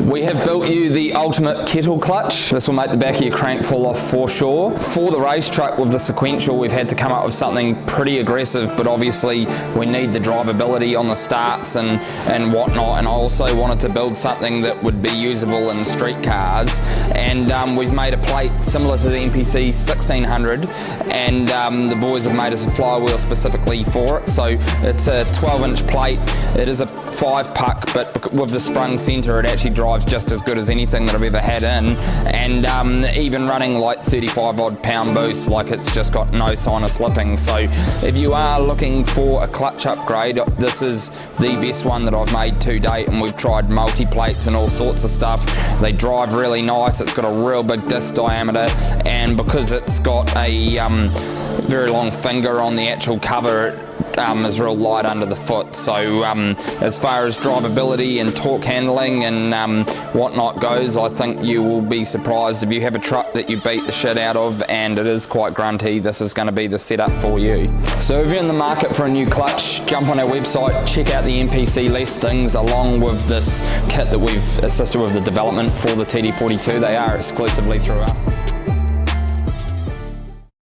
We have built you the ultimate kettle clutch. This will make the back of your crank fall off for sure. For the race truck with the sequential, we've had to come up with something pretty aggressive, but obviously we need the drivability on the starts and whatnot, and I also wanted to build something that would be usable in street cars, and we've made a plate similar to the NPC 1600, and the boys have made us a flywheel specifically for it. So it's a 12-inch plate. It is a 5-puck, but with the sprung centre it actually drives just as good as anything that I've ever had in, and even running like 35 odd pound boost, like it's just got no sign of slipping. So if you are looking for a clutch upgrade, this is the best one that I've made to date, and we've tried multi-plates and all sorts of stuff. They drive really nice, it's got a real big disc diameter, and because it's got a very long finger on the actual cover, it is real light under the foot. So as far as drivability and torque handling and whatnot goes, I think you will be surprised if you have a truck that you beat the shit out of and it is quite grunty. This is going to be the setup for you. So if you're in the market for a new clutch, jump on our website, check out the NPC listings along with this kit that we've assisted with the development for the TD42. They are exclusively through us.